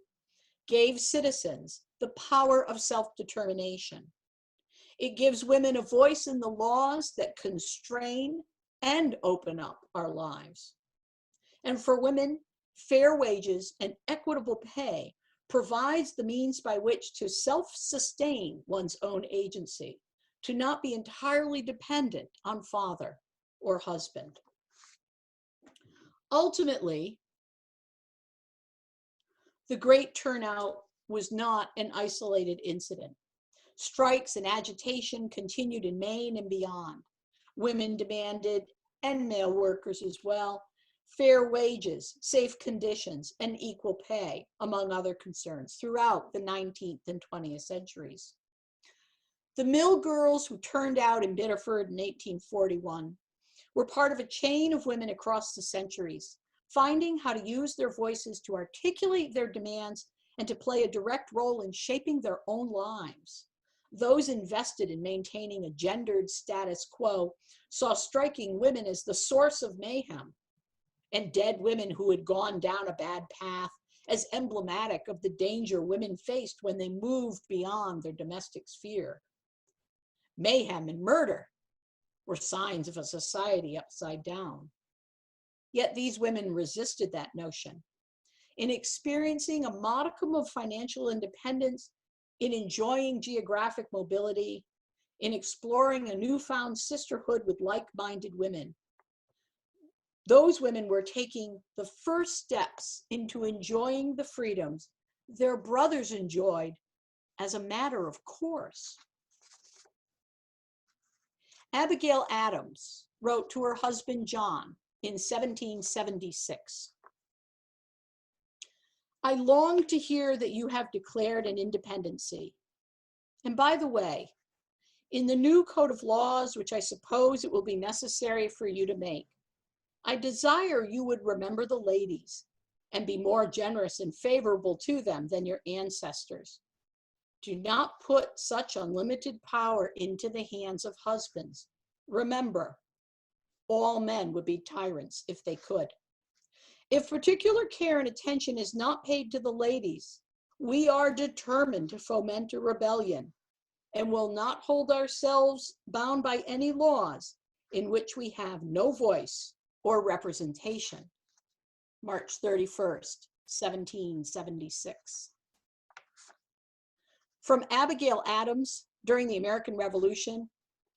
gave citizens the power of self-determination. It gives women a voice in the laws that constrain and open up our lives. And for women, fair wages and equitable pay provides the means by which to self-sustain one's own agency, to not be entirely dependent on father or husband. Ultimately, the great turnout was not an isolated incident. Strikes and agitation continued in Maine and beyond. Women demanded, and male workers as well, fair wages, safe conditions, and equal pay, among other concerns, throughout the 19th and 20th centuries. The mill girls who turned out in Biddeford in 1841 were part of a chain of women across the centuries, finding how to use their voices to articulate their demands and to play a direct role in shaping their own lives. Those invested in maintaining a gendered status quo saw striking women as the source of mayhem, and dead women who had gone down a bad path as emblematic of the danger women faced when they moved beyond their domestic sphere. Mayhem and murder were signs of a society upside down. Yet these women resisted that notion. In experiencing a modicum of financial independence, in enjoying geographic mobility, in exploring a newfound sisterhood with like-minded women, those women were taking the first steps into enjoying the freedoms their brothers enjoyed as a matter of course. Abigail Adams wrote to her husband John in 1776, "I long to hear that you have declared an independency. And by the way, in the new code of laws, which I suppose it will be necessary for you to make, I desire you would remember the ladies and be more generous and favorable to them than your ancestors. Do not put such unlimited power into the hands of husbands. Remember, all men would be tyrants if they could. If particular care and attention is not paid to the ladies, we are determined to foment a rebellion and will not hold ourselves bound by any laws in which we have no voice or representation. March 31st, 1776. From Abigail Adams during the American Revolution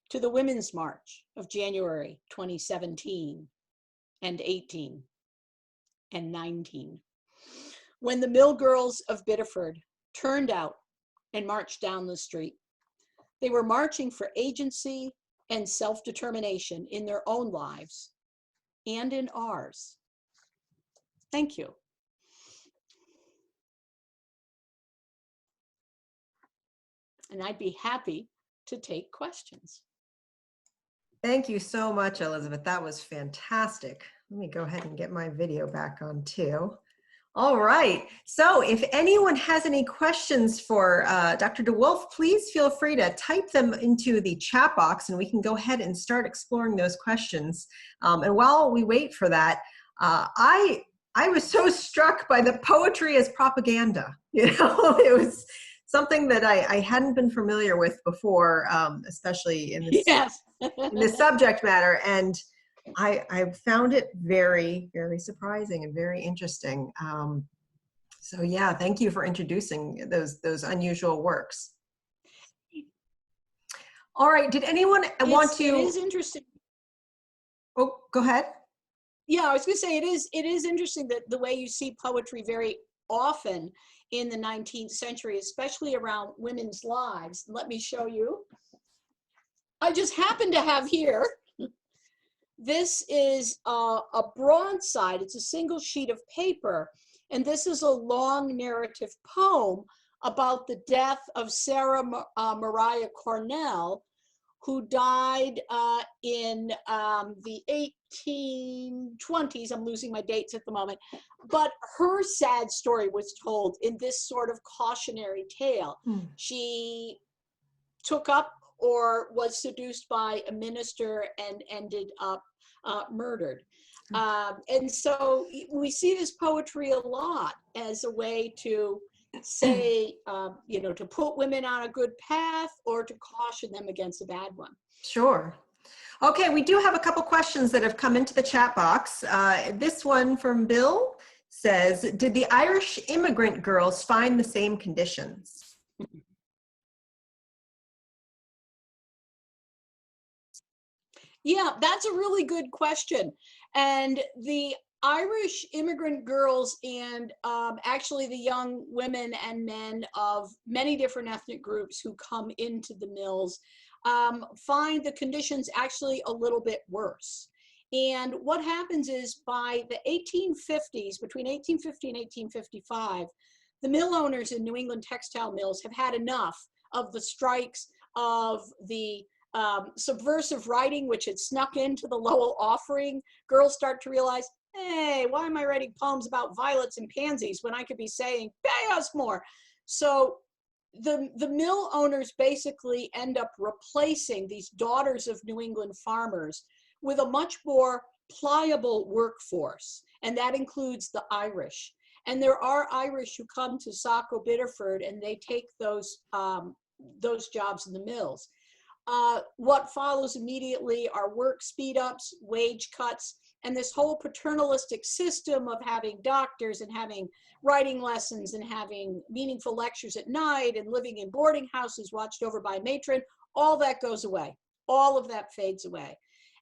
to the Women's March of January 2017 and 18 and 19, when the mill girls of Biddeford turned out and marched down the street. They were marching for agency and self-determination in their own lives and in ours. Thank you. And I'd be happy to take questions. Thank you so much, Elizabeth. That was fantastic. Let me go ahead and get my video back on too. All right. So if anyone has any questions for Dr. DeWolfe, please feel free to type them into the chat box and we can go ahead and start exploring those questions. And while we wait for that, I was so struck by the poetry as propaganda. You know, it was something that I hadn't been familiar with before, especially in this, yes. in this subject matter. And I found it very, very surprising and very interesting. So yeah, thank you for introducing those unusual works. All right, did anyone want to? It is interesting. Oh, go ahead. Yeah, I was going to say it is interesting that the way you see poetry very often in the 19th century, especially around women's lives. Let me show you. I just happen to have here. This is a broadside. It's a single sheet of paper. And this is a long narrative poem about the death of Sarah Mariah Cornell, who died in the 1820s. I'm losing my dates at the moment. But her sad story was told in this sort of cautionary tale. Mm. She took up or was seduced by a minister and ended up murdered. And so we see this poetry a lot as a way to say, you know, to put women on a good path or to caution them against a bad one. Sure. Okay, we do have a couple questions that have come into the chat box. This one from Bill says, did the Irish immigrant girls find the same conditions? Yeah, that's a really good question. And the Irish immigrant girls and actually the young women and men of many different ethnic groups who come into the mills find the conditions actually a little bit worse. And what happens is by the 1850s, between 1850 and 1855, the mill owners in New England textile mills have had enough of the strikes, of the subversive writing, which had snuck into the Lowell Offering. Girls start to realize, hey, why am I writing poems about violets and pansies when I could be saying, pay us more? So the mill owners basically end up replacing these daughters of New England farmers with a much more pliable workforce. And that includes the Irish. And there are Irish who come to Saco Biddeford and they take those jobs in the mills. What follows immediately are work speed ups, wage cuts, and this whole paternalistic system of having doctors and having writing lessons and having meaningful lectures at night and living in boarding houses watched over by a matron. All that goes away. All of that fades away.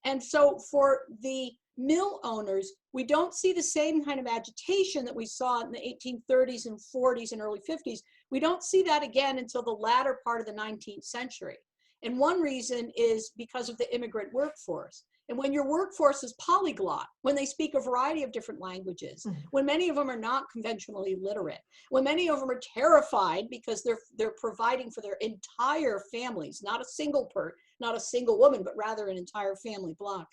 And so for the mill owners, we don't see the same kind of agitation that we saw in the 1830s and 40s and early 50s. We don't see that again until the latter part of the 19th century. And one reason is because of the immigrant workforce. And when your workforce is polyglot, when they speak a variety of different languages, when many of them are not conventionally literate, when many of them are terrified because they're providing for their entire families, not a single woman, but rather an entire family block,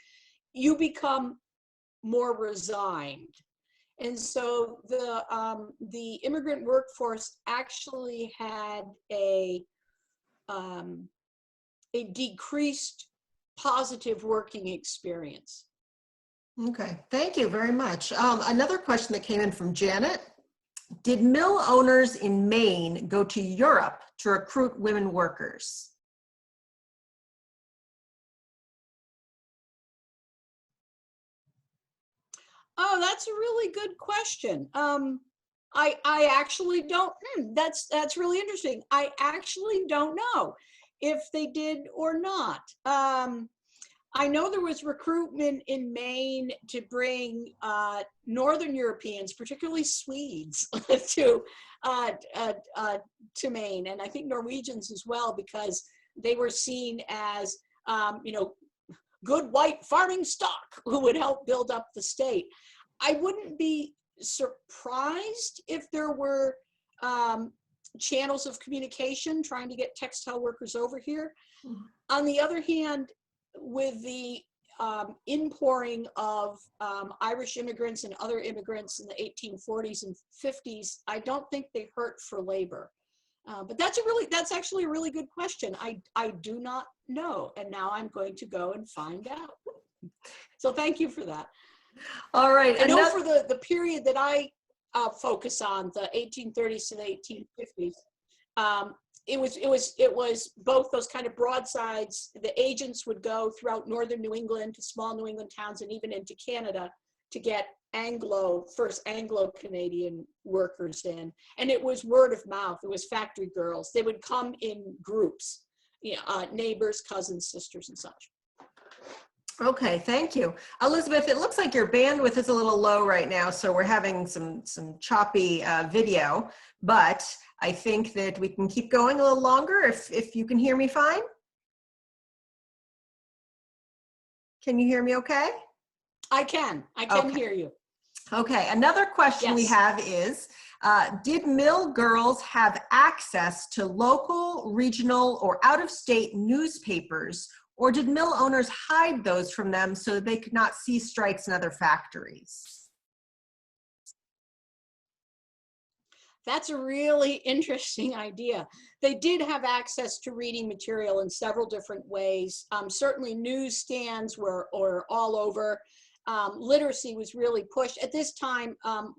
you become more resigned. And so the immigrant workforce actually had a decreased positive working experience. Okay, thank you very much. Another question that came in from Janet. Did mill owners in Maine go to Europe to recruit women workers? Oh, that's a really good question. I actually don't. That's really interesting. I actually don't know if they did or not. I know there was recruitment in Maine to bring Northern Europeans, particularly Swedes, to Maine, and I think Norwegians as well, because they were seen as good white farming stock who would help build up the state. I wouldn't be surprised if there were channels of communication trying to get textile workers over here. Mm-hmm. On the other hand, with the inpouring of Irish immigrants and other immigrants in the 1840s and 50s, I don't think they hurt for labor. But that's actually a really good question. I do not know, and now I'm going to go and find out. So thank you for that. All right. I know for the period that I focus on, the 1830s to the 1850s, it was both those kind of broadsides. The agents would go throughout northern New England to small New England towns and even into Canada to get first Anglo-Canadian workers in. And it was word of mouth. It was factory girls. They would come in groups, neighbors, cousins, sisters, and such. Okay, thank you. Elizabeth, it looks like your bandwidth is a little low right now, so we're having some choppy video, but I think that we can keep going a little longer if you can hear me fine. Can you hear me okay? I can hear you. Okay, another question we have is, did mill girls have access to local, regional, or out-of-state newspapers, or did mill owners hide those from them so that they could not see strikes in other factories? That's a really interesting idea. They did have access to reading material in several different ways. Certainly newsstands were all over. Literacy was really pushed at this time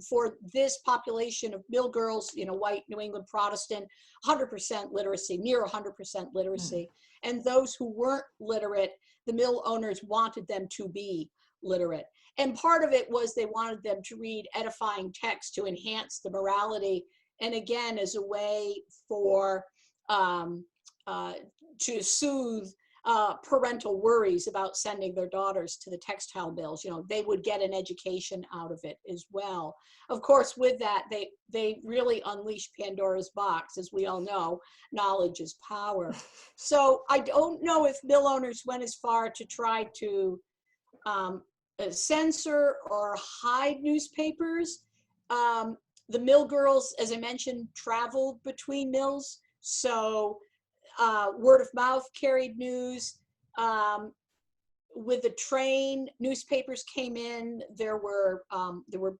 for this population of mill girls, white New England Protestant, 100% literacy, near 100% literacy. And those who weren't literate, the mill owners wanted them to be literate. And part of it was they wanted them to read edifying text to enhance the morality, and again, as a way for to soothe parental worries about sending their daughters to the textile mills. They would get an education out of it as well. Of course, with that, they really unleashed Pandora's box. As we all know, knowledge is power. So I don't know if mill owners went as far to try to censor or hide newspapers. The mill girls, as I mentioned, traveled between mills. So word of mouth carried news. With the train, newspapers came in. There were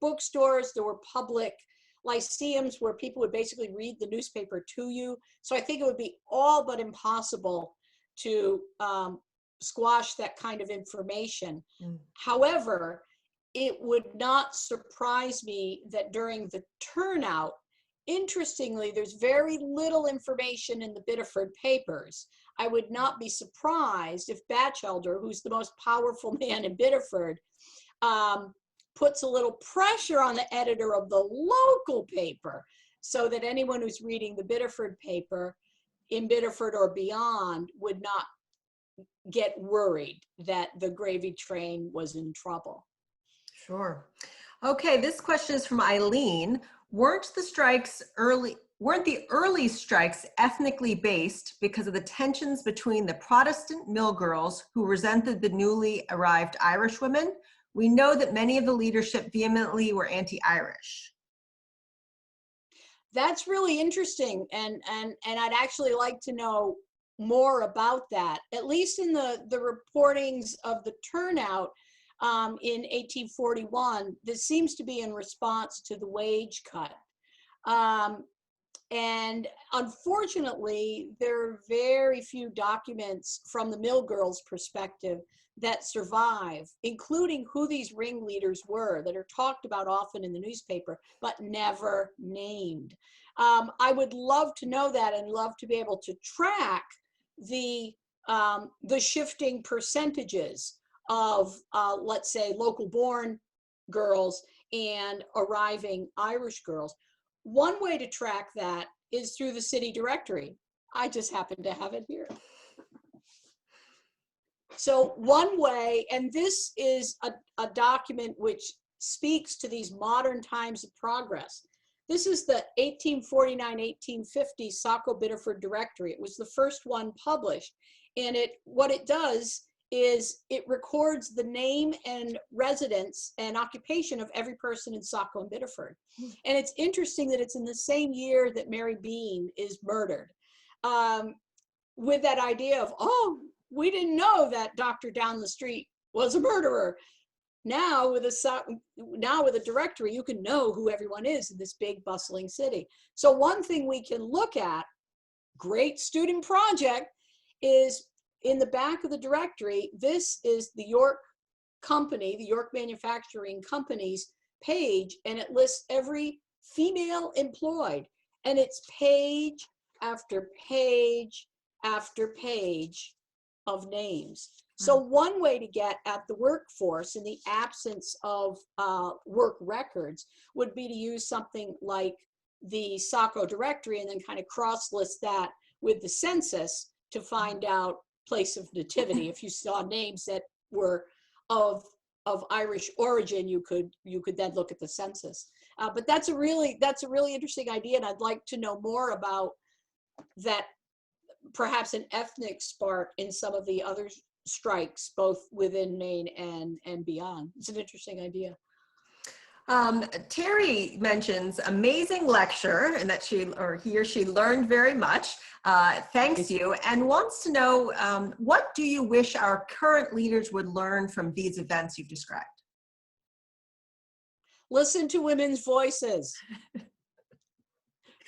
bookstores. There were public lyceums where people would basically read the newspaper to you. So I think it would be all but impossible to squash that kind of information. However, it would not surprise me that during the turnout, interestingly, there's very little information in the Biddeford papers. I would not be surprised if Batchelder, who's the most powerful man in Biddeford, puts a little pressure on the editor of the local paper so that anyone who's reading the Biddeford paper in Biddeford or beyond would not get worried that the gravy train was in trouble. Sure. Okay, this question is from Eileen. Weren't the early strikes ethnically based because of the tensions between the Protestant mill girls who resented the newly arrived Irish women? We know that many of the leadership vehemently were anti-Irish. That's really interesting, and I'd actually like to know more about that. At least in the reportings of the turnout in 1841, this seems to be in response to the wage cut. And unfortunately, there are very few documents from the mill girls' perspective that survive, including who these ringleaders were, that are talked about often in the newspaper, but never named. I would love to know that, and love to be able to track the shifting percentages of, let's say, local born girls and arriving Irish girls. One way to track that is through the city directory. I just happen to have it here. So one way, and this is a document which speaks to these modern times of progress. This is the 1849-1850 Saco Biddeford Directory. It was the first one published. And what it does is it records the name and residence and occupation of every person in Saco and Biddeford. And it's interesting that it's in the same year that Mary Bean is murdered. With that idea of, oh, we didn't know that doctor down the street was a murderer. Now with a directory, you can know who everyone is in this big bustling city. So one thing we can look at, great student project, is in the back of the directory, this is the York Company, the York Manufacturing Company's page, and it lists every female employed, and it's page after page after page of names. So one way to get at the workforce in the absence of work records would be to use something like the Saco directory and then kind of cross-list that with the census to find out place of nativity. If you saw names that were of Irish origin, you could then look at the census. But that's a really interesting idea, and I'd like to know more about that, perhaps an ethnic spark in some of the other strikes, both within Maine and beyond. It's an interesting idea. Terry mentions amazing lecture, and that he or she learned very much. Thanks you, and wants to know, what do you wish our current leaders would learn from these events you've described? Listen to women's voices.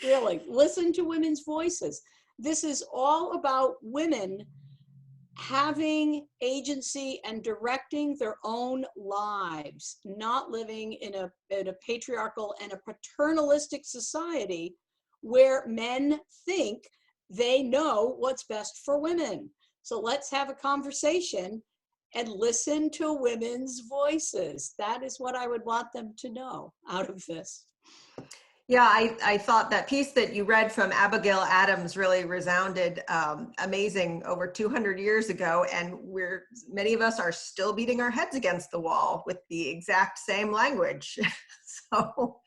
Really, listen to women's voices. This is all about women having agency and directing their own lives, not living in a patriarchal and a paternalistic society where men think they know what's best for women. So let's have a conversation and listen to women's voices. That is what I would want them to know out of this. Yeah, I thought that piece that you read from Abigail Adams really resounded amazing over 200 years ago, and many of us are still beating our heads against the wall with the exact same language. So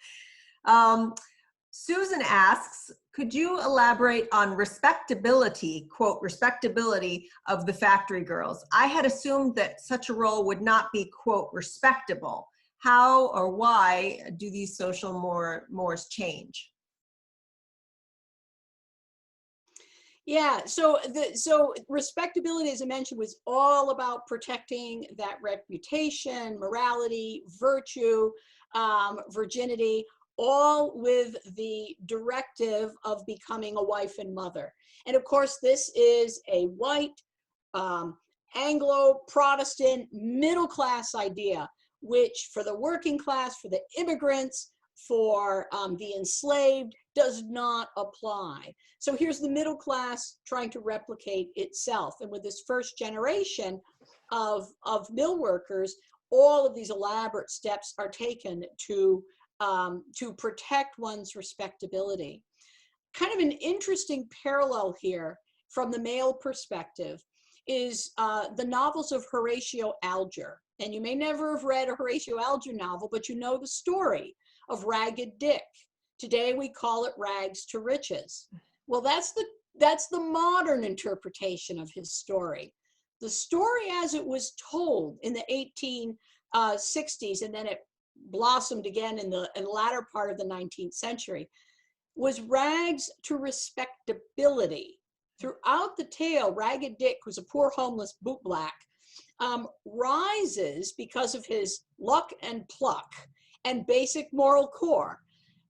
Susan asks, could you elaborate on respectability, quote, respectability of the factory girls? I had assumed that such a role would not be, quote, respectable. How or why do these social mores change? Yeah, so respectability, as I mentioned, was all about protecting that reputation, morality, virtue, virginity, all with the directive of becoming a wife and mother. And of course, this is a white, Anglo-Protestant, middle-class idea, which for the working class, for the immigrants, for the enslaved, does not apply. So here's the middle class trying to replicate itself. And with this first generation of mill workers, all of these elaborate steps are taken to protect one's respectability. Kind of an interesting parallel here from the male perspective is the novels of Horatio Alger. And you may never have read a Horatio Alger novel, but you know the story of Ragged Dick. Today we call it Rags to Riches. Well, that's the modern interpretation of his story. The story as it was told in the 1860s, and then it blossomed again in the latter part of the 19th century, was rags to respectability. Throughout the tale, Ragged Dick, who's a poor homeless bootblack, rises because of his luck and pluck and basic moral core,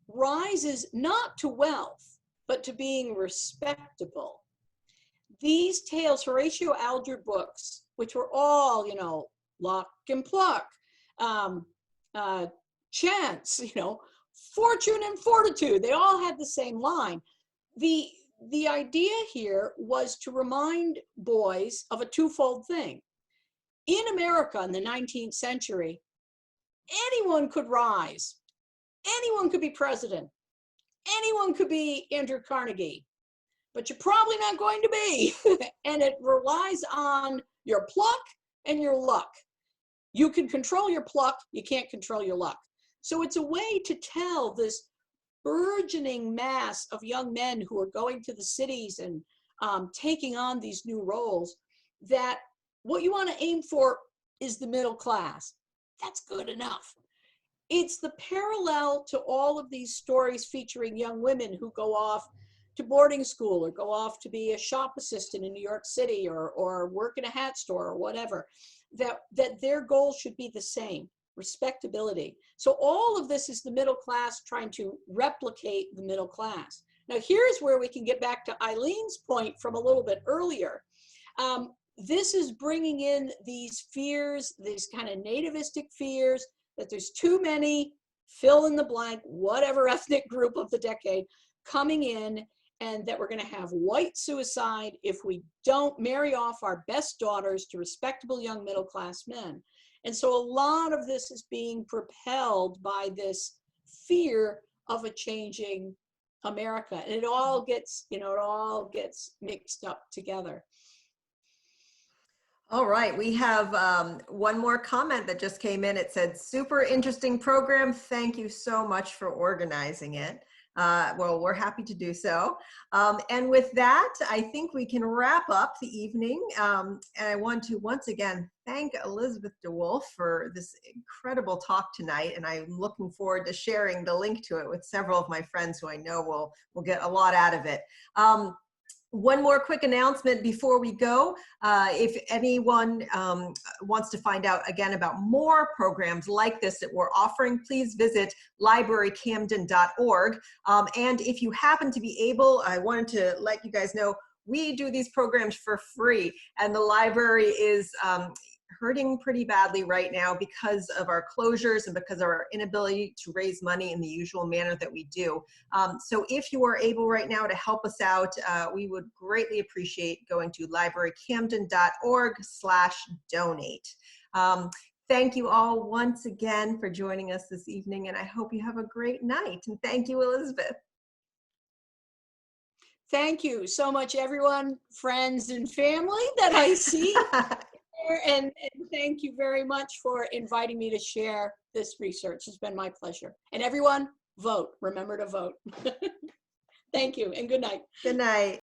rises not to wealth, but to being respectable. These tales, Horatio Alger books, which were all, Lock and Pluck, Chance, Fortune and Fortitude, they all had the same line. The idea here was to remind boys of a twofold thing. In America in the 19th century, anyone could rise. Anyone could be president. Anyone could be Andrew Carnegie, but you're probably not going to be. And it relies on your pluck and your luck. You can control your pluck, you can't control your luck. So it's a way to tell this burgeoning mass of young men who are going to the cities and taking on these new roles that what you want to aim for is the middle class. That's good enough. It's the parallel to all of these stories featuring young women who go off to boarding school or go off to be a shop assistant in New York City or work in a hat store or whatever, that their goal should be the same, respectability. So all of this is the middle class trying to replicate the middle class. Now here's where we can get back to Eileen's point from a little bit earlier. This is bringing in these fears, these kind of nativistic fears, that there's too many, fill in the blank, whatever ethnic group of the decade coming in, and that we're going to have white suicide if we don't marry off our best daughters to respectable young middle class men. And so a lot of this is being propelled by this fear of a changing America. And it all gets mixed up together. All right, we have one more comment that just came in. It said, super interesting program. Thank you so much for organizing it. Well, we're happy to do so. And with that, I think we can wrap up the evening. And I want to once again thank Elizabeth DeWolfe for this incredible talk tonight. And I'm looking forward to sharing the link to it with several of my friends who I know will get a lot out of it. One more quick announcement before we go. If anyone wants to find out again about more programs like this that we're offering, please visit librarycamden.org. And if you happen to be able, I wanted to let you guys know, we do these programs for free, and the library is hurting pretty badly right now because of our closures and because of our inability to raise money in the usual manner that we do. So if you are able right now to help us out, we would greatly appreciate going to librarycamden.org/donate. Thank you all once again for joining us this evening, and I hope you have a great night. And thank you, Elizabeth. Thank you so much, everyone, friends and family that I see. And thank you very much for inviting me to share this research. It's been my pleasure. And everyone, vote. Remember to vote. Thank you and good night. Good night.